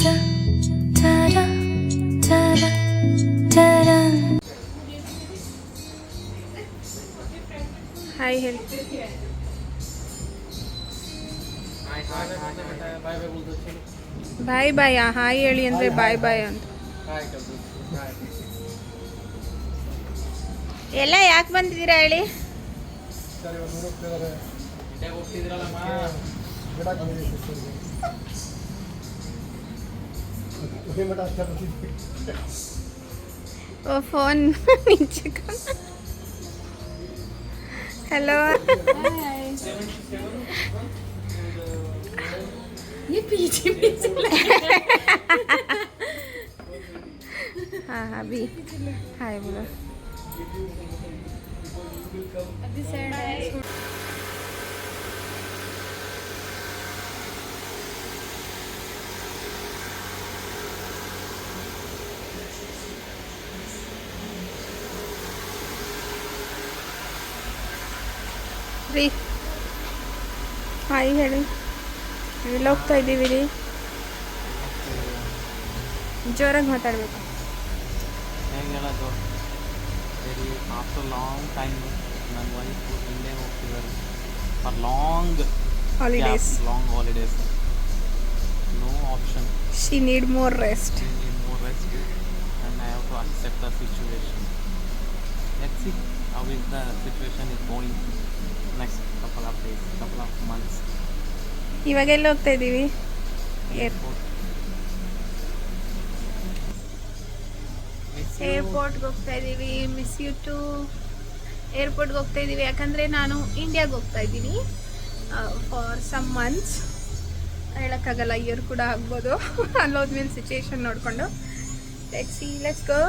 Hi ಹೇಳಿ. ಬಾಯ್ ಬಾಯ್. Hi ಹೇಳಿ ಅಂದರೆ ಬಾಯ್ ಬಾಯ್ ಅಂತ. ಎಲ್ಲ ಯಾಕೆ ಬಂದಿದ್ದೀರಾ ಹೇಳಿ? ಓ ಫೋನ್ हेलो ये पीछे हाँ अभी हाय बोलो. अभी सैड है. ರೀ ಹಾಯ್ ಹೇಳಿ. ಎಲ್ಲಿ ಹೋಗ್ತಾ ಇದ್ದೀವಿ ರೀ? ಜೋರಾಗಿ ಮಾತಾಡಬೇಕು. ಹೇಗೆ ಹೇಳೋದು, ವೆರಿ ಆಫ್ಟರ್ ಲಾಂಗ್ ಟೈಮ್ ನನ್ನ ವೈಫು ಹಿಂದೆ ಹೋಗ್ತಿದ್ದಾರೆ for long holidays. No option. She need more rest. more rest and I have to accept the situation. Let's see how is the situation is going next couple of days, couple of months. ಇವಾಗ ಎಲ್ಲಿ ಹೋಗ್ತಾ ಇದ್ದೀವಿ? ಏರ್ಪೋರ್ಟ್ಗೆ ಹೋಗ್ತಾ ಇದ್ದೀವಿ. Miss you to. ಏರ್ಪೋರ್ಟ್ಗೆ ಹೋಗ್ತಾ ಇದ್ದೀವಿ ಯಾಕಂದರೆ ನಾನು ಇಂಡಿಯಾಗೆ ಹೋಗ್ತಾ ಇದ್ದೀನಿ ಫಾರ್ ಸಮ್ ಮಂತ್ಸ್. ಹೇಳೋಕ್ಕಾಗಲ್ಲ, ಇಯರ್ ಕೂಡ ಆಗ್ಬೋದು. ಅಲ್ಲೋದ್ಮೇಲೆ ಸಿಚುಯೇಷನ್ ನೋಡಿಕೊಂಡು ಲೆಟ್ಸ್ ಗೋ.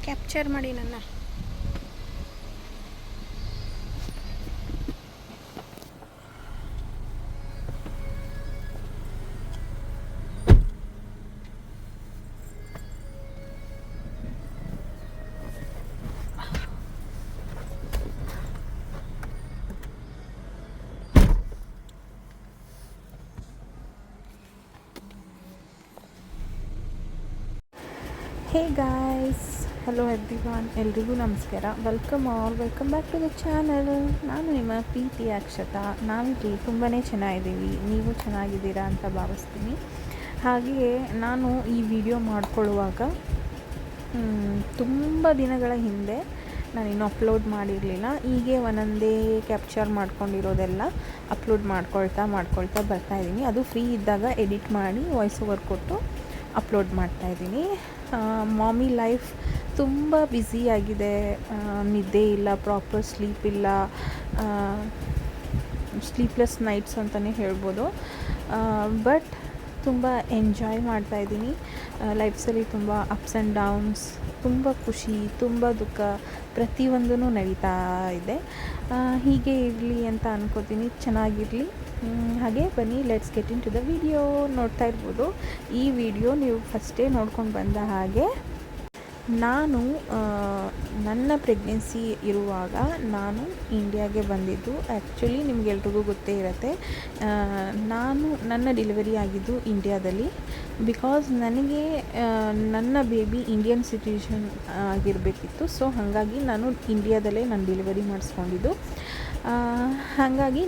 ಕ್ಯಾಪ್ಚರ್ ಮಾಡಿ ನನ್ನ. ಹೇ ಗಾಯ್ಸ್, ಹಲೋ ಎವ್ರಿವಾನ್, ಎಲ್ರಿಗೂ ನಮಸ್ಕಾರ. Welcome back to the channel. ನಾನು ನಿಮ್ಮ ಪ್ರೀತಿ ಅಕ್ಷತಾ. ನಾವಿಲ್ಲಿ ತುಂಬಾ ಚೆನ್ನಾಗಿದ್ದೀವಿ, ನೀವು ಚೆನ್ನಾಗಿದ್ದೀರಾ ಅಂತ ಭಾವಿಸ್ತೀನಿ. ಹಾಗೆಯೇ ನಾನು ಈ ವಿಡಿಯೋ ಮಾಡ್ಕೊಳ್ಳುವಾಗ ತುಂಬ ದಿನಗಳ ಹಿಂದೆ ನಾನಿನ್ನು ಅಪ್ಲೋಡ್ ಮಾಡಿರಲಿಲ್ಲ. ಹೀಗೆ ಒಂದೊಂದೇ ಕ್ಯಾಪ್ಚರ್ ಮಾಡ್ಕೊಂಡಿರೋದೆಲ್ಲ ಅಪ್ಲೋಡ್ ಮಾಡ್ಕೊಳ್ತಾ ಬರ್ತಾಯಿದ್ದೀನಿ. ಅದು ಫ್ರೀ ಇದ್ದಾಗ ಎಡಿಟ್ ಮಾಡಿ ವಾಯ್ಸ್ ಓವರ್ ಕೊಟ್ಟು ಅಪ್ಲೋಡ್ ಮಾಡ್ತಾಯಿದ್ದೀನಿ. ಮಾಮಿ ಲೈಫ್ ತುಂಬ ಬ್ಯುಸಿಯಾಗಿದೆ. ನಿದ್ದೆ ಇಲ್ಲ, ಪ್ರಾಪರ್ ಸ್ಲೀಪ್ ಇಲ್ಲ, ಸ್ಲೀಪ್ಲೆಸ್ ನೈಟ್ಸ್ ಅಂತಲೇ ಹೇಳ್ಬೋದು. ಬಟ್ ತುಂಬ ಎಂಜಾಯ್ ಮಾಡ್ತಾಯಿದ್ದೀನಿ. ಲೈಫ್ಸಲ್ಲಿ ತುಂಬ ಅಪ್ಸ್ ಆ್ಯಂಡ್ ಡೌನ್ಸ್, ತುಂಬ ಖುಷಿ, ತುಂಬ ದುಃಖ, ಪ್ರತಿಯೊಂದೂ ನಡೀತಾ ಇದೆ. ಹೀಗೆ ಇರಲಿ ಅಂತ ಅನ್ಕೋತೀನಿ, ಚೆನ್ನಾಗಿರಲಿ. ಹಾಗೆ ಬನ್ನಿ, let's get into the video. ನೋಡ್ತಾ ಇರ್ಬೋದು, ಈ ವಿಡಿಯೋ ನೀವು ಫಸ್ಟೇ ನೋಡ್ಕೊಂಡು ಬಂದ ಹಾಗೆ ನಾನು ನನ್ನ ಪ್ರೆಗ್ನೆನ್ಸಿ ಇರುವಾಗ ನಾನು ಇಂಡಿಯಾಗೆ ಬಂದಿದ್ದು. ಆ್ಯಕ್ಚುಲಿ ನಿಮಗೆಲ್ರಿಗೂ ಗೊತ್ತೇ ಇರುತ್ತೆ, ನನ್ನ ಡೆಲಿವರಿ ಆಗಿದ್ದು ಇಂಡಿಯಾದಲ್ಲಿ. ಬಿಕಾಸ್ ನನಗೆ ನನ್ನ ಬೇಬಿ ಇಂಡಿಯನ್ ಸಿಟಿಜನ್ ಆಗಿರಬೇಕಿತ್ತು. ಸೊ ಹಾಗಾಗಿ ನಾನು ಇಂಡಿಯಾದಲ್ಲೇ ನಾನು ಡೆಲಿವರಿ ಮಾಡಿಸ್ಕೊಂಡಿದ್ದು. ಹಾಗಾಗಿ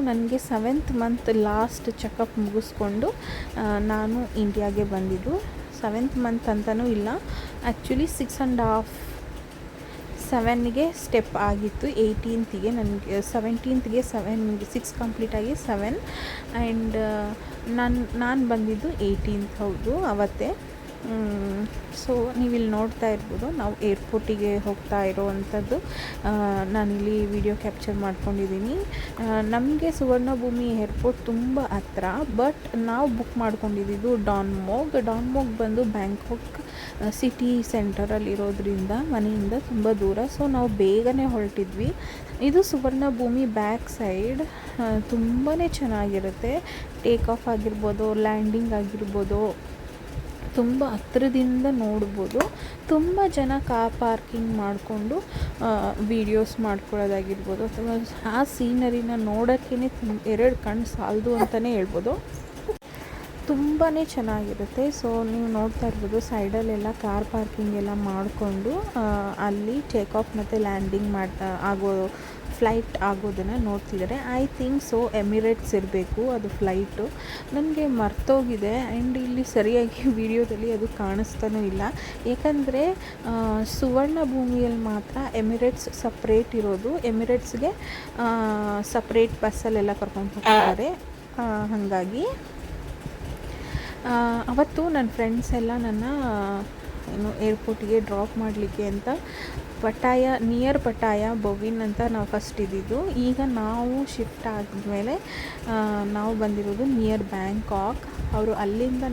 ನನಗೆ 7th ಮಂತ್ ಲಾಸ್ಟ್ ಚೆಕಪ್ ಮುಗಿಸ್ಕೊಂಡು ನಾನು ಇಂಡಿಯಾಗೆ ಬಂದಿದ್ದು. 7th ಮಂತ್ ಅಂತಲೂ ಇಲ್ಲ, ಆ್ಯಕ್ಚುಲಿ 6.5 7ಗೆ ಸ್ಟೆಪ್ ಆಗಿತ್ತು. 18ಗೆ ನನಗೆ 17ಗೆ 6 ಕಂಪ್ಲೀಟಾಗಿ 7 ಆ್ಯಂಡ್ ನಾನು ಬಂದಿದ್ದು 18th. ಹೌದು, ಅವತ್ತೇ ಸೊ ನೀವಿಲ್ಲಿ ನೋಡ್ತಾ ಇರ್ಬೋದು ನಾವು ಏರ್ಪೋರ್ಟಿಗೆ ಹೋಗ್ತಾ ಇರೋವಂಥದ್ದು. ನಾನಿಲ್ಲಿ ವಿಡಿಯೋ ಕ್ಯಾಪ್ಚರ್ ಮಾಡ್ಕೊಂಡಿದ್ದೀನಿ. ನಮಗೆ ಸುವರ್ಣಭೂಮಿ ಏರ್ಪೋರ್ಟ್ ತುಂಬ ಹತ್ರ, ಬಟ್ ನಾವು ಬುಕ್ ಮಾಡ್ಕೊಂಡಿದ್ದು ಡಾನ್ಮೋಗ್ ಬಂದು ಬ್ಯಾಂಕಾಕ್ ಸಿಟಿ ಸೆಂಟರಲ್ಲಿರೋದ್ರಿಂದ ಮನೆಯಿಂದ ತುಂಬ ದೂರ. ಸೊ ನಾವು ಬೇಗನೆ ಹೊರಟಿದ್ವಿ. ಇದು ಸುವರ್ಣಭೂಮಿ ಬ್ಯಾಕ್ ಸೈಡ್ ತುಂಬಾ ಚೆನ್ನಾಗಿರುತ್ತೆ. ಟೇಕ್ ಆಫ್ ಆಗಿರ್ಬೋದು, ಲ್ಯಾಂಡಿಂಗ್ ಆಗಿರ್ಬೋದು, ತುಂಬ ಹತ್ರದಿಂದ ನೋಡ್ಬೋದು. ತುಂಬ ಜನ ಕಾರ್ ಪಾರ್ಕಿಂಗ್ ಮಾಡಿಕೊಂಡು ವೀಡಿಯೋಸ್ ಮಾಡ್ಕೊಳ್ಳೋದಾಗಿರ್ಬೋದು, ಅಥವಾ ಆ ಸೀನರಿನ ನೋಡೋಕ್ಕೇ 2 ಕಣ್ಣು ಸಾಲದು ಅಂತಲೇ ಹೇಳ್ಬೋದು. ತುಂಬಾ ಚೆನ್ನಾಗಿರುತ್ತೆ. ಸೊ ನೀವು ನೋಡ್ತಾ ಇರ್ಬೋದು ಸೈಡಲ್ಲೆಲ್ಲ ಕಾರ್ ಪಾರ್ಕಿಂಗ್ ಎಲ್ಲ ಮಾಡಿಕೊಂಡು ಅಲ್ಲಿ ಟೇಕ್ ಆಫ್ ಮತ್ತು ಲ್ಯಾಂಡಿಂಗ್ ಆಗೋ ಫ್ಲೈಟ್ ಆಗೋದನ್ನು ನೋಡ್ತಿದ್ದಾರೆ. ಐ ಥಿಂಕ್ ಸೊ ಎಮಿರೇಟ್ಸ್ ಇರಬೇಕು ಅದು ಫ್ಲೈಟು. ನನಗೆ ಮರ್ತೋಗಿದೆ ಆ್ಯಂಡ್ ಇಲ್ಲಿ ಸರಿಯಾಗಿ ವಿಡಿಯೋದಲ್ಲಿ ಅದು ಕಾಣಿಸ್ತಾನೂ ಇಲ್ಲ. ಏಕೆಂದರೆ ಸುವರ್ಣಭೂಮಿಯಲ್ಲಿ ಮಾತ್ರ ಎಮಿರೇಟ್ಸ್ ಸಪ್ರೇಟ್ ಇರೋದು. ಎಮಿರೇಟ್ಸ್ಗೆ ಸಪ್ರೇಟ್ ಬಸ್ಸಲ್ಲೆಲ್ಲ ಕರ್ಕೊಂಡು ಹೋಗ್ತಾರೆ. ಹಾಗಾಗಿ ಅವತ್ತು ನನ್ನ ಫ್ರೆಂಡ್ಸ್ ಎಲ್ಲ ನನ್ನ ಏರ್ಪೋರ್ಟಿಗೆ ಡ್ರಾಪ್ ಮಾಡಲಿಕ್ಕೆ ಅಂತ ನಿಯರ್ ಪಟಾಯ ಬೊವಿನ್ ಅಂತ ನಾವು ಫಸ್ಟ್ ಇದ್ದಿದ್ದು. ಈಗ ನಾವು ಶಿಫ್ಟ್ ಆದಮೇಲೆ ನಾವು ಬಂದಿರೋದು ನಿಯರ್ ಬ್ಯಾಂಕಾಕ್. ಅವರು ಅಲ್ಲಿಂದ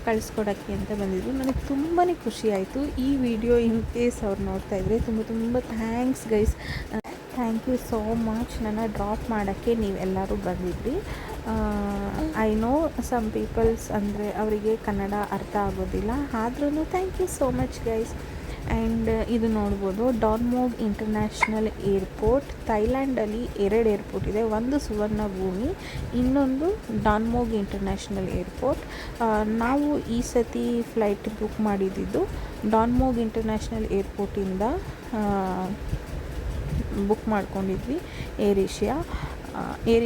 ಕಳಿಸ್ಕೊಡೋಕ್ಕೆ ಅಂತ ಬಂದಿದ್ರು. ನನಗೆ ತುಂಬಾ ಖುಷಿ ಆಯಿತು. ಈ ವಿಡಿಯೋ ಇನ್ ಕೇಸ್ ಅವ್ರು ನೋಡ್ತಾ ಇದ್ದರೆ ತುಂಬ thanks guys. Thank you so much ನನ್ನ ಡ್ರಾಪ್ ಮಾಡೋಕ್ಕೆ ನೀವೆಲ್ಲರೂ ಬಂದಿದ್ರಿ. ಐ ನೋ ಸಮ್ ಪೀಪಲ್ಸ್ ಅಂದರೆ ಅವರಿಗೆ ಕನ್ನಡ ಅರ್ಥ ಆಗೋದಿಲ್ಲ, ಆದ್ರೂ thank you so much guys. And ಇದು ನೋಡ್ಬೋದು ಡಾನ್ಮೋಗ್ ಇಂಟರ್ನ್ಯಾಷನಲ್ ಏರ್ಪೋರ್ಟ್. ಥೈಲ್ಯಾಂಡಲ್ಲಿ 2 ಏರ್ಪೋರ್ಟ್ ಇದೆ, ಒಂದು ಸುವರ್ಣಭೂಮಿ, ಇನ್ನೊಂದು ಡಾನ್ಮೋಗ್ ಇಂಟರ್ನ್ಯಾಷನಲ್ ಏರ್ಪೋರ್ಟ್. ನಾವು ಈ ಸತಿ ಫ್ಲೈಟ್ ಬುಕ್ ಮಾಡಿದ್ದು ಡಾನ್ಮೋಗ್ ಇಂಟರ್ನ್ಯಾಷನಲ್ ಏರ್ಪೋರ್ಟಿಂದ ಬುಕ್ ಮಾಡ್ಕೊಂಡಿದ್ವಿ. ಏರ್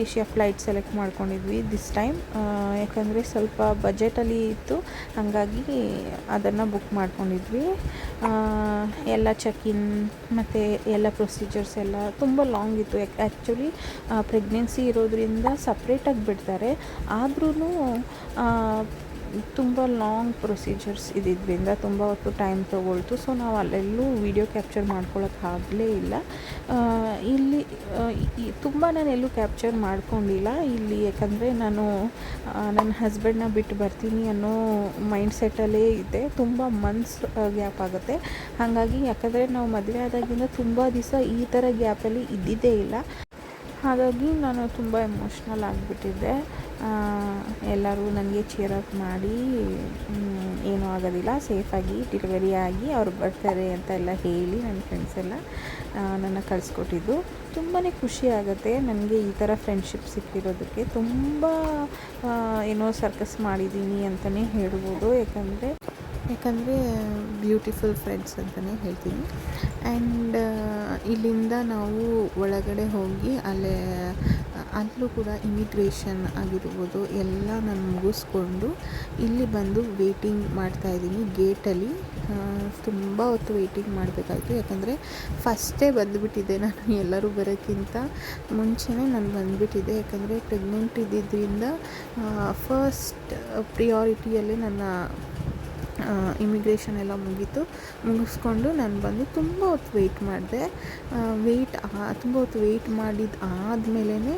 ಏಷ್ಯಾ ಫ್ಲೈಟ್ ಸೆಲೆಕ್ಟ್ ಮಾಡ್ಕೊಂಡಿದ್ವಿ ದಿಸ್ ಟೈಮ್. ಯಾಕಂದರೆ ಸ್ವಲ್ಪ ಬಜೆಟಲ್ಲಿ ಇತ್ತು, ಹಾಗಾಗಿ ಅದನ್ನು ಬುಕ್ ಮಾಡ್ಕೊಂಡಿದ್ವಿ. ಎಲ್ಲ ಚೆಕ್-ಇನ್ ಮತ್ತು ಎಲ್ಲ ಪ್ರೊಸೀಜರ್ಸ್ ಎಲ್ಲ ತುಂಬ ಲಾಂಗ್ ಇತ್ತು. ಆ್ಯಕ್ಚುಲಿ ಪ್ರೆಗ್ನೆನ್ಸಿ ಇರೋದ್ರಿಂದ ಸಪ್ರೇಟಾಗಿ ಬಿಡ್ತಾರೆ, ಆದ್ರೂ ತುಂಬ ಲಾಂಗ್ ಪ್ರೊಸೀಜರ್ಸ್ ಇದ್ದಿದ್ದರಿಂದ ತುಂಬ ಹೊತ್ತು ಟೈಮ್ ತೊಗೊಳ್ತು. ಸೊ ನಾವು ಅಲ್ಲೆಲ್ಲೂ ವೀಡಿಯೋ ಕ್ಯಾಪ್ಚರ್ ಮಾಡ್ಕೊಳ್ಳೋಕ್ಕಾಗಲೇ ಇಲ್ಲ. ಇಲ್ಲಿ ತುಂಬ ನಾನೆಲ್ಲೂ ಕ್ಯಾಪ್ಚರ್ ಮಾಡ್ಕೊಂಡಿಲ್ಲ ಇಲ್ಲಿ, ಯಾಕಂದರೆ ನಾನು ನನ್ನ ಹಸ್ಬೆಂಡನ್ನ ಬಿಟ್ಟು ಬರ್ತೀನಿ ಅನ್ನೋ ಮೈಂಡ್ಸೆಟ್ಟಲ್ಲೇ ಇದೆ. ತುಂಬ ಮಂತ್ಸ್ ಗ್ಯಾಪ್ ಆಗುತ್ತೆ. ಹಾಗಾಗಿ ಯಾಕಂದರೆ ನಾವು ಮದುವೆ ಆದಾಗಿಂದ ತುಂಬ ದಿವಸ ಈ ಥರ ಗ್ಯಾಪಲ್ಲಿ ಇದ್ದಿದ್ದೇ ಇಲ್ಲ. ಹಾಗಾಗಿ ನಾನು ತುಂಬ ಎಮೋಷ್ನಲ್ ಆಗಿಬಿಟ್ಟಿದ್ದೆ. ಎಲ್ಲರೂ ನನಗೆ ಚೀರಪ್ ಮಾಡಿ ಏನೂ ಆಗೋದಿಲ್ಲ, ಸೇಫಾಗಿ ಡೆಲಿವರಿ ಆಗಿ ಅವ್ರು ಬರ್ತಾರೆ ಅಂತ ಎಲ್ಲ ಹೇಳಿ ನನ್ನ ಫ್ರೆಂಡ್ಸ್ ಎಲ್ಲ ನನ್ನ ಕಳಿಸ್ಕೊಟ್ಟಿದ್ದು. ತುಂಬಾ ಖುಷಿ ಆಗುತ್ತೆ ನನಗೆ ಈ ಥರ ಫ್ರೆಂಡ್ಶಿಪ್ ಸಿಕ್ಕಿರೋದಕ್ಕೆ. ತುಂಬ ಏನೋ ಸರ್ಕಸ್ ಮಾಡಿದ್ದೀನಿ ಅಂತಲೇ ಹೇಳ್ಬೋದು, ಯಾಕಂದರೆ ಬ್ಯೂಟಿಫುಲ್ ಫ್ರೆಂಡ್ಸ್ ಅಂತಲೇ ಹೇಳ್ತೀನಿ. ಆ್ಯಂಡ್ ಇಲ್ಲಿಂದ ನಾವು ಒಳಗಡೆ ಹೋಗಿ ಅಲ್ಲೂ ಕೂಡ ಇಮಿಗ್ರೇಷನ್ ಆಗಿರ್ಬೋದು ಎಲ್ಲ ನಾನು ಮುಗಿಸ್ಕೊಂಡು ಇಲ್ಲಿ ಬಂದು ವೇಟಿಂಗ್ ಮಾಡ್ತಾಯಿದ್ದೀನಿ ಗೇಟಲ್ಲಿ. ತುಂಬ ಹೊತ್ತು ವೇಟಿಂಗ್ ಮಾಡಬೇಕಾಯ್ತು, ಯಾಕಂದರೆ ಫಸ್ಟೇ ಬಂದುಬಿಟ್ಟಿದ್ದೆ ನಾನು. ಎಲ್ಲರೂ ಬರೋಕ್ಕಿಂತ ಮುಂಚೆನೇ ನಾನು ಬಂದುಬಿಟ್ಟಿದ್ದೆ, ಯಾಕಂದರೆ ಪ್ರೆಗ್ನೆಂಟ್ ಇದ್ದಿದ್ದರಿಂದ ಫಸ್ಟ್ ಪ್ರಿಯಾರಿಟಿಯಲ್ಲಿ ನನ್ನ ಇಮಿಗ್ರೇಷನ್ ಎಲ್ಲ ಮುಗಿಸ್ಕೊಂಡು ನಾನು ಬಂದು ತುಂಬ ಹೊತ್ತು ವೆಯ್ಟ್ ಮಾಡಿದೆ. ತುಂಬ ಹೊತ್ತು ವೆಯ್ಟ್ ಆದಮೇಲೆ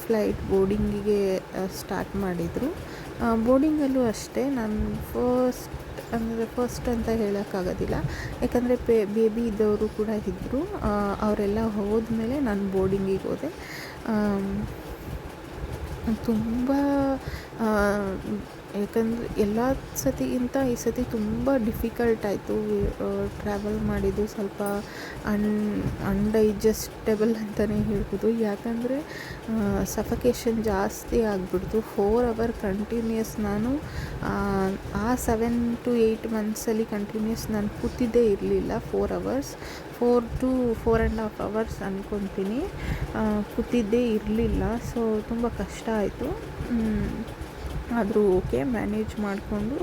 ಫ್ಲೈಟ್ ಬೋರ್ಡಿಂಗಿಗೆ ಸ್ಟಾರ್ಟ್ ಮಾಡಿದರು. ಬೋರ್ಡಿಂಗಲ್ಲೂ ಅಷ್ಟೇ ನಾನು ಫಸ್ಟ್ ಅಂತ ಹೇಳೋಕ್ಕಾಗೋದಿಲ್ಲ, ಯಾಕಂದರೆ ಬೇಬಿ ಇದ್ದವರು ಕೂಡ ಇದ್ದರು. ಅವರೆಲ್ಲ ಹೋದ್ಮೇಲೆ ನಾನು ಬೋರ್ಡಿಂಗಿಗೆ ಹೋದೆ. ತುಂಬ ಯಾಕಂದರೆ ಎಲ್ಲ ಸತಿಗಿಂತ ಈ ಸತಿ ತುಂಬ ಡಿಫಿಕಲ್ಟ್ ಆಯಿತು. ಟ್ರಾವೆಲ್ ಮಾಡಿದ್ದು ಸ್ವಲ್ಪ ಅನ್ಡೈಜೆಸ್ಟಬಲ್ ಅಂತಲೇ ಹೇಳ್ಬೋದು, ಯಾಕಂದರೆ ಸಫಕೇಷನ್ ಜಾಸ್ತಿ ಆಗಿಬಿಡ್ತು. 4 ಅವರ್ ಕಂಟಿನ್ಯೂಸ್ ನಾನು ಆ 7 to 8 ಮಂತ್ಸಲ್ಲಿ ಕಂಟಿನ್ಯೂಸ್ ನಾನು ಕೂತಿದ್ದೇ ಇರಲಿಲ್ಲ. 4 ಅವರ್ಸ್ 4 to 4.5 ಅವರ್ಸ್ ಅಂದ್ಕೊತೀನಿ ಕೂತಿದ್ದೇ ಇರಲಿಲ್ಲ. ಸೊ ತುಂಬ ಕಷ್ಟ ಆಯಿತು. ಆದರೂ ಓಕೆ, ಮ್ಯಾನೇಜ್ ಮಾಡಿಕೊಂಡು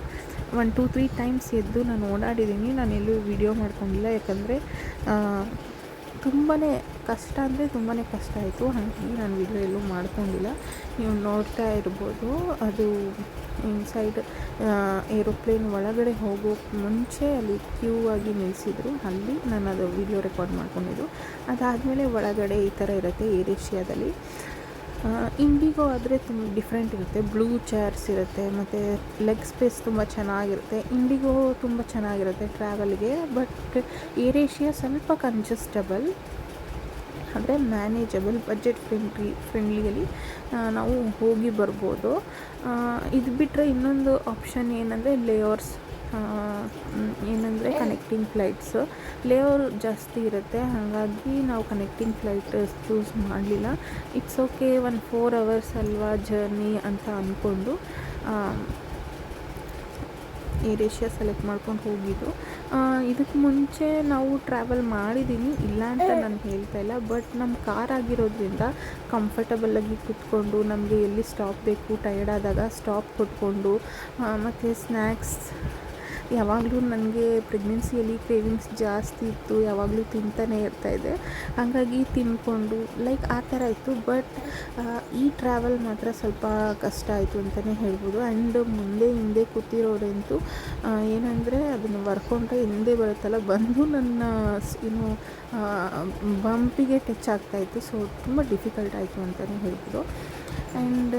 1 2 3 ಟೈಮ್ಸ್ ಎದ್ದು ನಾನು ಓಡಾಡಿದ್ದೀನಿ. ನಾನು ಎಲ್ಲೂ ವೀಡಿಯೋ ಮಾಡ್ಕೊಂಡಿಲ್ಲ, ಯಾಕಂದರೆ ತುಂಬಾ ಕಷ್ಟ ಅಂದರೆ ತುಂಬಾ ಕಷ್ಟ ಆಯಿತು. ಹಾಗಾಗಿ ನಾನು ವಿಡಿಯೋ ಎಲ್ಲೂ ಮಾಡ್ಕೊಂಡಿಲ್ಲ. ನೀವು ನೋಡ್ತಾ ಇರ್ಬೋದು, ಅದು ಇನ್ಸೈಡ್ ಏರೋಪ್ಲೇನ್ ಒಳಗಡೆ ಹೋಗೋಕ್ಕೆ ಮುಂಚೆ ಅಲ್ಲಿ ಕ್ಯೂ ಆಗಿ ನಿಲ್ಲಿಸಿದ್ರು. ಅಲ್ಲಿ ನಾನು ಅದು ವಿಡಿಯೋ ರೆಕಾರ್ಡ್ ಮಾಡ್ಕೊಂಡಿದ್ದು. ಅದಾದಮೇಲೆ ಒಳಗಡೆ ಈ ಥರ ಇರುತ್ತೆ ಏರ್ ಏಷ್ಯಾದಲ್ಲಿ. ಇಂಡಿಗೋ ಆದರೆ ತುಂಬ ಡಿಫ್ರೆಂಟ್ ಇರುತ್ತೆ. ಬ್ಲೂ ಚೇರ್ಸ್ ಇರುತ್ತೆ ಮತ್ತು ಲೆಗ್ ಸ್ಪೇಸ್ ತುಂಬ ಚೆನ್ನಾಗಿರುತ್ತೆ. ಇಂಡಿಗೋ ತುಂಬ ಚೆನ್ನಾಗಿರುತ್ತೆ ಟ್ರಾವೆಲ್ಗೆ. ಬಟ್ ಏರ್ ಏಷ್ಯಾ ಸ್ವಲ್ಪ ಕಂಜೆಸ್ಟಬಲ್, ಅಂದರೆ ಮ್ಯಾನೇಜಬಲ್, ಬಜೆಟ್ ಫ್ರೆಂಡ್ಲಿಯಲ್ಲಿ ನಾವು ಹೋಗಿ ಬರ್ಬೋದು. ಇದು ಬಿಟ್ಟರೆ ಇನ್ನೊಂದು ಆಪ್ಷನ್ ಏನಂದರೆ ಲೇಯರ್ಸ್, ಏನಂದರೆ ಕನೆಕ್ಟಿಂಗ್ ಫ್ಲೈಟ್ಸು. ಲೇಯರ್ ಜಾಸ್ತಿ ಇರುತ್ತೆ, ಹಾಗಾಗಿ ನಾವು ಕನೆಕ್ಟಿಂಗ್ ಫ್ಲೈಟ್ ಚೂಸ್ ಮಾಡಲಿಲ್ಲ. ಇಟ್ಸ್ ಓಕೆ, 4 hours ಅಲ್ವಾ ಜರ್ನಿ ಅಂತ ಅಂದ್ಕೊಂಡು ಏರ್ ಏಷ್ಯಾ ಸೆಲೆಕ್ಟ್ ಮಾಡ್ಕೊಂಡು ಹೋಗಿದ್ದು. ಇದಕ್ಕೆ ಮುಂಚೆ ನಾವು ಟ್ರಾವೆಲ್ ಮಾಡಿದ್ದೀನಿ, ಇಲ್ಲ ಅಂತ ನಾನು ಹೇಳ್ತಾ ಇಲ್ಲ. ಬಟ್ ನಮ್ಮ ಕಾರ್ ಆಗಿರೋದ್ರಿಂದ ಕಂಫರ್ಟಬಲ್ಲಾಗಿ ಕೂತ್ಕೊಂಡು ನಮಗೆ ಎಲ್ಲಿ ಸ್ಟಾಪ್ ಬೇಕು, ಟಯರ್ಡ್ ಆದಾಗ ಸ್ಟಾಪ್ ಕೊಟ್ಕೊಂಡು, ಮತ್ತು ಸ್ನ್ಯಾಕ್ಸ್ ಯಾವಾಗಲೂ ನನಗೆ ಪ್ರೆಗ್ನೆನ್ಸಿಯಲ್ಲಿ ಕ್ರೇವಿಂಗ್ಸ್ ಜಾಸ್ತಿ ಇತ್ತು, ಯಾವಾಗಲೂ ತಿಂತಾನೆ ಇರ್ತಾಯಿದ್ದೆ. ಹಾಗಾಗಿ ತಿಂದ್ಕೊಂಡು ಲೈಕ್ ಆ ಥರ ಇತ್ತು. ಬಟ್ ಈ ಟ್ರಾವೆಲ್ ಮಾತ್ರ ಸ್ವಲ್ಪ ಕಷ್ಟ ಆಯಿತು ಅಂತಲೇ ಹೇಳ್ಬೋದು. ಆ್ಯಂಡ್ ಮುಂದೆ ಹಿಂದೆ ಕೂತಿರೋರಂತೂ ಏನಂದರೆ ಅದನ್ನು ಬರ್ಕೊಂಡ್ರೆ ಹಿಂದೆ ಬರುತ್ತಲ್ಲ, ಬಂದು ನನ್ನ ಏನು ಬಂಪಿಗೆ ಟಚ್ ಆಗ್ತಾಯಿತ್ತು. ಸೊ ತುಂಬ ಡಿಫಿಕಲ್ಟ್ ಆಯಿತು ಅಂತಲೇ ಹೇಳ್ಬೋದು. ಆ್ಯಂಡ್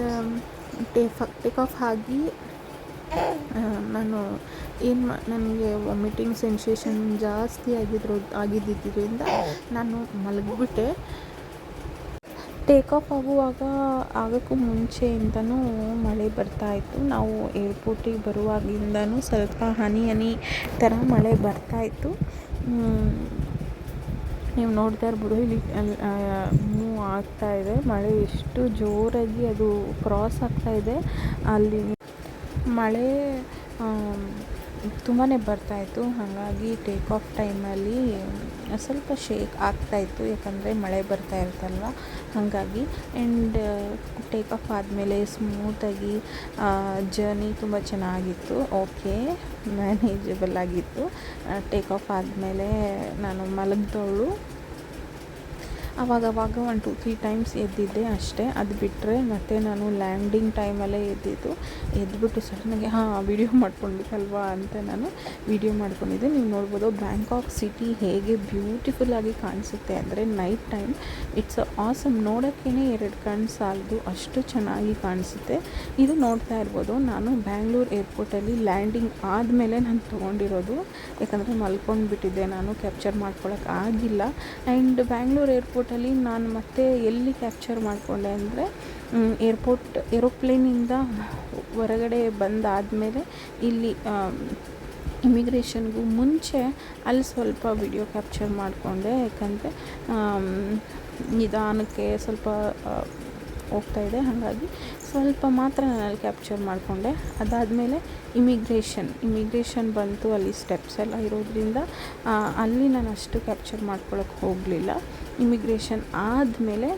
ಟೇಕ್ ಆಫ್ ಆಗಿ ನಾನು ನನಗೆ ವಾಮಿಟಿಂಗ್ ಸೆನ್ಸೇಷನ್ ಜಾಸ್ತಿ ಆಗಿದ್ದರಿಂದ ನಾನು ಮಲಗಿಬಿಟ್ಟೆ. ಟೇಕ್ ಆಫ್ ಆಗೋಕ್ಕೂ ಮುಂಚೆಯಿಂದನೂ ಮಳೆ ಬರ್ತಾಯಿತ್ತು. ನಾವು ಏರ್ಪೋರ್ಟಿಗೆ ಬರುವಾಗಿಂದನೂ ಸ್ವಲ್ಪ ಹನಿ ಥರ ಮಳೆ ಬರ್ತಾಯಿತ್ತು. ನೀವು ನೋಡ್ತಾ ಇರ್ಬೋದು, ಇಲ್ಲಿ ಮೂವ್ ಆಗ್ತಾಯಿದೆ ಮಳೆ, ಎಷ್ಟು ಜೋರಾಗಿ ಅದು ಕ್ರಾಸ್ ಆಗ್ತಾಯಿದೆ. ಅಲ್ಲಿ ಮಳೆ ತುಂಬಾ ಬರ್ತಾಯಿತ್ತು. ಹಾಗಾಗಿ ಟೇಕ್ ಆಫ್ ಟೈಮಲ್ಲಿ ಸ್ವಲ್ಪ ಶೇಕ್ ಆಗ್ತಾಯಿತ್ತು, ಯಾಕಂದರೆ ಮಳೆ ಬರ್ತಾ ಇರುತ್ತಲ್ವ ಹಾಗಾಗಿ. ಆ್ಯಂಡ್ ಟೇಕ್ ಆಫ್ ಆದಮೇಲೆ ಸ್ಮೂತಾಗಿ ಜರ್ನಿ ತುಂಬ ಚೆನ್ನಾಗಿತ್ತು. ಓಕೆ, ಮ್ಯಾನೇಜಬಲ್ ಆಗಿತ್ತು. ಟೇಕ್ ಆಫ್ ಆದಮೇಲೆ ನಾನು ಮಲಗಿದವಳು. ಆವಾಗ 1-2-3 ಟೈಮ್ಸ್ ಎದ್ದಿದ್ದೆ ಅಷ್ಟೇ. ಅದು ಬಿಟ್ಟರೆ ಮತ್ತೆ ನಾನು ಲ್ಯಾಂಡಿಂಗ್ ಟೈಮಲ್ಲೇ ಎದ್ಬಿಟ್ಟು ಸಡನ್ನಾಗಿ ವಿಡಿಯೋ ಮಾಡ್ಕೊಳ್ಬೇಕಲ್ವಾ ಅಂತ ನಾನು ವಿಡಿಯೋ ಮಾಡ್ಕೊಂಡಿದ್ದೆ. ನೀವು ನೋಡ್ಬೋದು ಬ್ಯಾಂಕಾಕ್ ಸಿಟಿ ಹೇಗೆ ಬ್ಯೂಟಿಫುಲ್ಲಾಗಿ ಕಾಣಿಸುತ್ತೆ ಅಂದರೆ ನೈಟ್ ಟೈಮ್ ಇಟ್ಸ್ ಆಸಮ್. ನೋಡೋಕ್ಕೇ 2 ಕಣ್ಣು ಸಾಲದು, ಅಷ್ಟು ಚೆನ್ನಾಗಿ ಕಾಣಿಸುತ್ತೆ. ಇದು ನೋಡ್ತಾ ಇರ್ಬೋದು, ನಾನು ಬ್ಯಾಂಗ್ಳೂರು ಏರ್ಪೋರ್ಟಲ್ಲಿ ಲ್ಯಾಂಡಿಂಗ್ ಆದಮೇಲೆ ನಾನು ತೊಗೊಂಡಿರೋದು, ಯಾಕಂದರೆ ಮಲ್ಕೊಂಡ್ಬಿಟ್ಟಿದ್ದೆ, ನಾನು ಕ್ಯಾಪ್ಚರ್ ಮಾಡ್ಕೊಳಕ್ಕೆ ಆಗಿಲ್ಲ. ಆ್ಯಂಡ್ ಬ್ಯಾಂಗ್ಳೂರು ಏರ್ಪೋರ್ಟಲ್ಲಿ ನಾನು ಮತ್ತೆ ಎಲ್ಲಿ ಕ್ಯಾಪ್ಚರ್ ಮಾಡಿಕೊಂಡೆ ಅಂದರೆ ಏರೋಪ್ಲೇನಿಂದ ಹೊರಗಡೆ ಬಂದಾದಮೇಲೆ ಇಲ್ಲಿ ಇಮಿಗ್ರೇಷನ್ಗೂ ಮುಂಚೆ ಅಲ್ಲಿ ಸ್ವಲ್ಪ ವಿಡಿಯೋ ಕ್ಯಾಪ್ಚರ್ ಮಾಡಿಕೊಂಡೆ. ಯಾಕಂದರೆ ನಿಧಾನಕ್ಕೆ ಸ್ವಲ್ಪ ಹೋಗ್ತಾಯಿದೆ, ಹಾಗಾಗಿ ಸ್ವಲ್ಪ ಮಾತ್ರ ನಾನು ಅಲ್ಲಿ ಕ್ಯಾಪ್ಚರ್ ಮಾಡಿಕೊಂಡೆ. ಅದಾದಮೇಲೆ ಇಮಿಗ್ರೇಷನ್ ಬಂತು, ಅಲ್ಲಿ ಸ್ಟೆಪ್ಸ್ ಎಲ್ಲ ಇರೋದ್ರಿಂದ ಅಲ್ಲಿ ನಾನು ಅಷ್ಟು ಕ್ಯಾಪ್ಚರ್ ಮಾಡ್ಕೊಳಕ್ಕೆ ಹೋಗಲಿಲ್ಲ. ಇಮಿಗ್ರೇಷನ್ ಆದಮೇಲೆ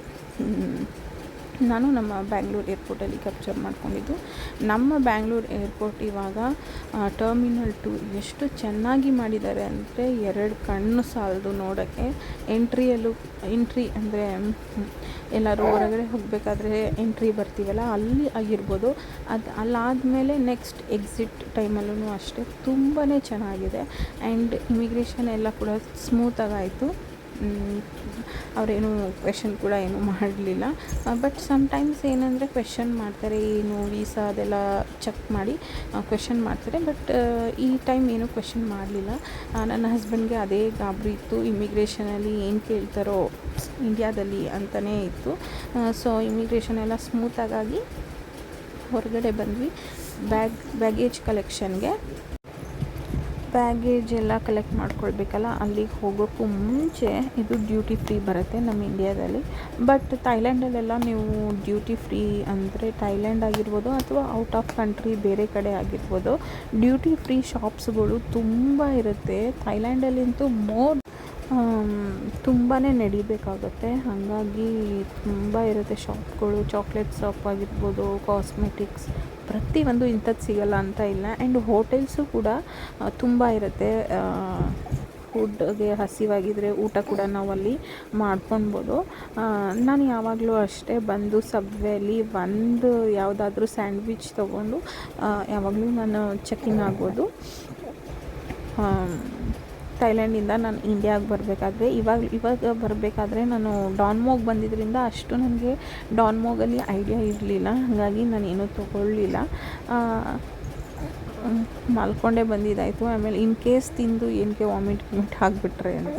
ನಾನು ನಮ್ಮ ಬ್ಯಾಂಗ್ಳೂರು ಏರ್ಪೋರ್ಟಲ್ಲಿ ಕ್ಯಾಪ್ಚರ್ ಮಾಡ್ಕೊಂಡಿದ್ದು. ನಮ್ಮ ಬ್ಯಾಂಗ್ಳೂರು ಏರ್ಪೋರ್ಟ್ ಇವಾಗ ಟರ್ಮಿನಲ್ 2 ಎಷ್ಟು ಚೆನ್ನಾಗಿ ಮಾಡಿದ್ದಾರೆ ಅಂದರೆ 2 ಕಣ್ಣು ಸಾಲದು ನೋಡೋಕ್ಕೆ. ಎಂಟ್ರಿ ಅಂದರೆ ಎಲ್ಲರೂ ಹೊರಗಡೆ ಹೋಗಬೇಕಾದ್ರೆ ಎಂಟ್ರಿ ಬರ್ತೀವಲ್ಲ, ಅಲ್ಲಿ ಆಗಿರ್ಬೋದು. ಅಲ್ಲಾದಮೇಲೆ ನೆಕ್ಸ್ಟ್ ಎಕ್ಸಿಟ್ ಟೈಮಲ್ಲೂ ಅಷ್ಟೇ ತುಂಬಾ ಚೆನ್ನಾಗಿದೆ. ಆ್ಯಂಡ್ ಇಮಿಗ್ರೇಷನ್ ಎಲ್ಲ ಕೂಡ ಸ್ಮೂತಾಗಾಯಿತು. ಅವರೇನು ಕ್ವೆಶನ್ ಕೂಡ ಏನೂ ಮಾಡಲಿಲ್ಲ. ಬಟ್ ಸಮ್ಟೈಮ್ಸ್ ಏನಂದರೆ ಕ್ವೆಶನ್ ಮಾಡ್ತಾರೆ, ಏನು ವೀಸಾ ಅದೆಲ್ಲ ಚೆಕ್ ಮಾಡಿ ಕ್ವೆಶನ್ ಮಾಡ್ತಾರೆ. ಬಟ್ ಈ ಟೈಮ್ ಏನೂ ಕ್ವೆಶನ್ ಮಾಡಲಿಲ್ಲ. ನನ್ನ ಹಸ್ಬೆಂಡ್ಗೆ ಅದೇ ಗಾಬರಿ ಇತ್ತು, ಇಮಿಗ್ರೇಷನಲ್ಲಿ ಏನು ಕೇಳ್ತಾರೋ ಇಂಡಿಯಾದಲ್ಲಿ ಅಂತಲೇ ಇತ್ತು. ಸೊ ಇಮಿಗ್ರೇಷನ್ ಎಲ್ಲ ಸ್ಮೂತಾಗಿ ಹೊರಗಡೆ ಬಂದ್ವಿ ಬ್ಯಾಗೇಜ್ ಕಲೆಕ್ಷನ್ಗೆ. ಬ್ಯಾಗೇಜ್ ಎಲ್ಲ ಕಲೆಕ್ಟ್ ಮಾಡ್ಕೊಳ್ಬೇಕಲ್ಲ, ಅಲ್ಲಿಗೆ ಹೋಗೋಕ್ಕೂ ಮುಂಚೆ ಇದು ಡ್ಯೂಟಿ ಫ್ರೀ ಬರುತ್ತೆ ನಮ್ಮ ಇಂಡಿಯಾದಲ್ಲಿ. ಬಟ್ ಥೈಲ್ಯಾಂಡಲ್ಲೆಲ್ಲ ನೀವು ಡ್ಯೂಟಿ ಫ್ರೀ ಅಂದರೆ ಥೈಲ್ಯಾಂಡ್ ಆಗಿರ್ಬೋದು ಅಥವಾ ಔಟ್ ಆಫ್ ಕಂಟ್ರಿ ಬೇರೆ ಕಡೆ ಆಗಿರ್ಬೋದು, ಡ್ಯೂಟಿ ಫ್ರೀ ಶಾಪ್ಸ್ಗಳು ತುಂಬ ಇರುತ್ತೆ. ಥೈಲ್ಯಾಂಡಲ್ಲಂತೂ ತುಂಬಾ ನಡಿಬೇಕಾಗುತ್ತೆ, ಹಾಗಾಗಿ ತುಂಬ ಇರುತ್ತೆ ಶಾಪ್ಗಳು. ಚಾಕ್ಲೇಟ್ ಶಾಪ್ ಆಗಿರ್ಬೋದು, ಕಾಸ್ಮೆಟಿಕ್ಸ್, ಪ್ರತಿಯೊಂದು ಇಂಥದ್ದು ಸಿಗಲ್ಲ ಅಂತ ಇಲ್ಲ. ಆ್ಯಂಡ್ ಹೋಟೆಲ್ಸು ಕೂಡ ತುಂಬ ಇರುತ್ತೆ. ಫುಡ್ಗೆ ಹಸಿವಾಗಿದ್ದರೆ ಊಟ ಕೂಡ ನಾವು ಅಲ್ಲಿ ಮಾಡ್ಕೊಳ್ಬೋದು. ನಾನು ಯಾವಾಗಲೂ ಅಷ್ಟೇ ಬಂದು ಸಬ್ವೇಲಿ ಒಂದು ಯಾವುದಾದ್ರೂ ಸ್ಯಾಂಡ್ವಿಚ್ ತೊಗೊಂಡು ಯಾವಾಗಲೂ ನಾನು ಚೆಕ್-ಇನ್ ಆಗೋದು. ಥೈಲ್ಯಾಂಡಿಂದ ನಾನು ಇಂಡಿಯಾಗೆ ಬರಬೇಕಾದ್ರೆ ಇವಾಗ ಬರಬೇಕಾದ್ರೆ ನಾನು ಡಾನ್ಮೋಗ್ ಬಂದಿದ್ದರಿಂದ ಅಷ್ಟು ನನಗೆ ಡಾನ್ಮೋಗಲ್ಲಿ ಐಡಿಯಾ ಇರಲಿಲ್ಲ, ಹಾಗಾಗಿ ನಾನೇನೂ ತೊಗೊಳ್ಳಿಲ್ಲ, ಮಲ್ಕೊಂಡೇ ಬಂದಿದ್ದಾಯಿತು. ಆಮೇಲೆ ಇನ್ ಕೇಸ್ ತಿಂದು ಏನಕ್ಕೆ ವಾಮಿಟ್ ಆಗಿಬಿಟ್ರೆ ಅಂತ.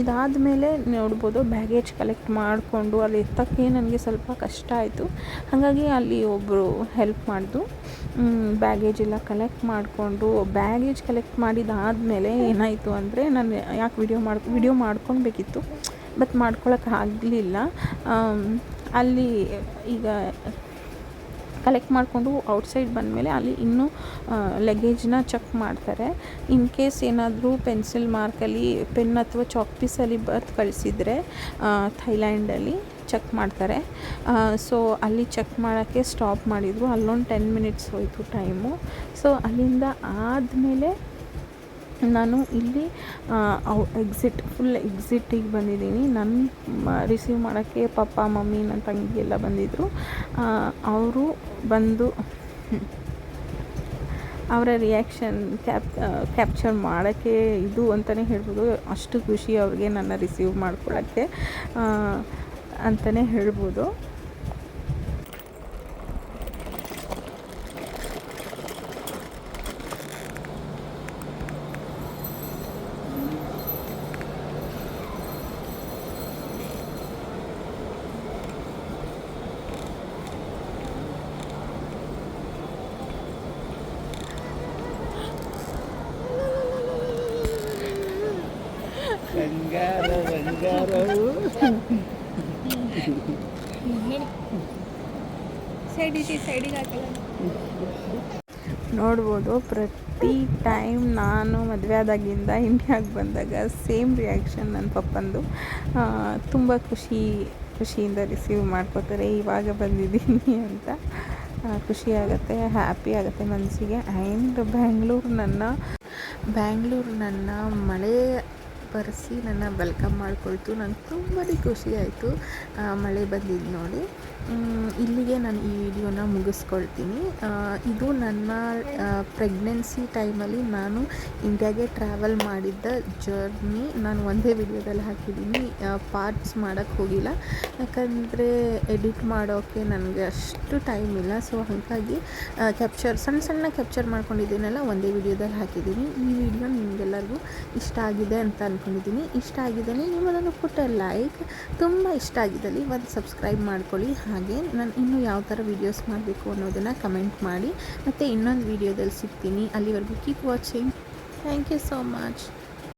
ಇದಾದಮೇಲೆ ನೋಡ್ಬೋದು ಬ್ಯಾಗೇಜ್ ಕಲೆಕ್ಟ್ ಮಾಡಿಕೊಂಡು ಅಲ್ಲಿ ಎತ್ತಕ್ಕೆ ನನಗೆ ಸ್ವಲ್ಪ ಕಷ್ಟ ಆಯಿತು, ಹಾಗಾಗಿ ಅಲ್ಲಿ ಒಬ್ಬರು ಹೆಲ್ಪ್ ಮಾಡಿದ್ರು. ಬ್ಯಾಗೇಜ್ ಎಲ್ಲ ಕಲೆಕ್ಟ್ ಮಾಡಿಕೊಂಡು ಬ್ಯಾಗೇಜ್ ಕಲೆಕ್ಟ್ ಮಾಡಿದಾದಮೇಲೆ ಏನಾಯಿತು ಅಂದರೆ ನಾನು ಯಾಕೆ ವಿಡಿಯೋ ಮಾಡ್ಕೊಳ್ಬೇಕಿತ್ತು, ಬಟ್ ಮಾಡ್ಕೊಳಕ್ಕೆ ಆಗಲಿಲ್ಲ. ಅಲ್ಲಿ ಈಗ ಕಲೆಕ್ಟ್ ಮಾಡಿಕೊಂಡು ಔಟ್ಸೈಡ್ ಬಂದಮೇಲೆ ಅಲ್ಲಿ ಇನ್ನೂ ಲಗೇಜ್ನ ಚೆಕ್ ಮಾಡ್ತಾರೆ. ಇನ್ ಕೇಸ್ ಏನಾದರೂ ಪೆನ್ಸಿಲ್ ಮಾರ್ಕಲ್ಲಿ ಪೆನ್ ಅಥವಾ ಚಾಕ್ ಪೀಸಲ್ಲಿ ಬರೆದು ಕಳಿಸಿದರೆ ಥೈಲ್ಯಾಂಡಲ್ಲಿ ಚೆಕ್ ಮಾಡ್ತಾರೆ. ಸೊ ಅಲ್ಲಿ ಚೆಕ್ ಮಾಡೋಕ್ಕೆ ಸ್ಟಾಪ್ ಮಾಡಿದರು. ಅಲ್ಲೊಂದು 10 ಮಿನಿಟ್ಸ್ ಹೋಯಿತು ಟೈಮು. ಸೊ ಅಲ್ಲಿಂದ ಆದಮೇಲೆ ನಾನು ಇಲ್ಲಿ ಫುಲ್ ಎಕ್ಸಿಟಿಗೆ ಬಂದಿದ್ದೀನಿ. ನನ್ನ ರಿಸೀವ್ ಮಾಡೋಕ್ಕೆ ಪಪ್ಪ, ಮಮ್ಮಿ, ನನ್ನ ತಂಗಿ ಎಲ್ಲ ಬಂದಿದ್ದರು. ಅವರು ಬಂದು ಅವರ ರಿಯಾಕ್ಷನ್ ಕ್ಯಾಪ್ಚರ್ ಮಾಡೋಕ್ಕೆ ಇದು ಅಂತಲೇ ಹೇಳ್ಬೋದು. ಅಷ್ಟು ಖುಷಿ ಅವ್ರಿಗೆ ನನ್ನ ರಿಸೀವ್ ಮಾಡ್ಕೊಳ್ಳೋಕ್ಕೆ ಅಂತಲೇ ಹೇಳ್ಬೋದು. ಸೈಡಿಗೆ ಹಾಕಲ್ಲ. ನೋಡ್ಬೋದು ಪ್ರತಿ ಟೈಮ್ ನಾನು ಮದುವೆ ಆದಾಗಿಂದ ಇಂಡಿಯಾಗೆ ಬಂದಾಗ ಸೇಮ್ ರಿಯಾಕ್ಷನ್ ನನ್ನ ಪಪ್ಪಂದು. ತುಂಬ ಖುಷಿಯಿಂದ ರಿಸೀವ್ ಮಾಡ್ಕೋತಾರೆ ಇವಾಗ ಬಂದಿದ್ದೀನಿ ಅಂತ. ಖುಷಿ ಆಗುತ್ತೆ, ಹ್ಯಾಪಿ ಆಗುತ್ತೆ ಮನಸ್ಸಿಗೆ. ಆ್ಯಂಡ್ ಬ್ಯಾಂಗ್ಳೂರು ನನ್ನ ಮಳೆ ಬರೆಸಿ ನನ್ನ ವೆಲ್ಕಮ್ ಮಾಡ್ಕೊಳ್ತು. ನಂಗೆ ತುಂಬಾ ಖುಷಿ ಆಯಿತು ಮಳೆ ಬಂದಿದ್ದು ನೋಡಿ. ಇಲ್ಲಿಗೆ ನಾನು ಈ ವಿಡಿಯೋನ ಮುಗಿಸ್ಕೊಳ್ತೀನಿ. ಇದು ನನ್ನ ಪ್ರೆಗ್ನೆನ್ಸಿ ಟೈಮಲ್ಲಿ ನಾನು ಇಂಡಿಯಾಗೆ ಟ್ರಾವೆಲ್ ಮಾಡಿದ್ದ ಜರ್ನಿ. ನಾನು ಒಂದೇ ವಿಡಿಯೋದಲ್ಲಿ ಹಾಕಿದ್ದೀನಿ, ಪಾರ್ಟ್ಸ್ ಮಾಡೋಕ್ಕೆ ಹೋಗಿಲ್ಲ, ಯಾಕಂದರೆ ಎಡಿಟ್ ಮಾಡೋಕ್ಕೆ ನನಗೆ ಅಷ್ಟು ಟೈಮ್ ಇಲ್ಲ. ಸೊ ಹಾಗಾಗಿ ಸಣ್ಣ ಕ್ಯಾಪ್ಚರ್ ಮಾಡ್ಕೊಂಡಿದ್ದೀನಲ್ಲ ಒಂದೇ ವಿಡಿಯೋದಲ್ಲಿ ಹಾಕಿದ್ದೀನಿ. ಈ ವಿಡಿಯೋ ನಿಮಗೆಲ್ಲರಿಗೂ ಇಷ್ಟ ಆಗಿದೆ ಅಂತ ಅಂದ್ಕೊಂಡಿದ್ದೀನಿ. ಇಷ್ಟ ಆಗಿದ್ದೀನಿ, ನೀವು ಅದನ್ನು ಪುಟ್ಟ ಲೈಕ್, ತುಂಬ ಇಷ್ಟ ಆಗಿದ್ದಲ್ಲಿ ಒಂದು ಸಬ್ಸ್ಕ್ರೈಬ್ ಮಾಡ್ಕೊಳ್ಳಿ. ಹಾಗೆ ನಾನು ಇನ್ನೂ ಯಾವ ಥರ ವೀಡಿಯೋಸ್ ಮಾಡಬೇಕು ಅನ್ನೋದನ್ನು ಕಮೆಂಟ್ ಮಾಡಿ. ಮತ್ತು ಇನ್ನೊಂದು ವೀಡಿಯೋದಲ್ಲಿ ಸಿಗ್ತೀನಿ. ಅಲ್ಲಿವರೆಗೂ keep watching. Thank you so much.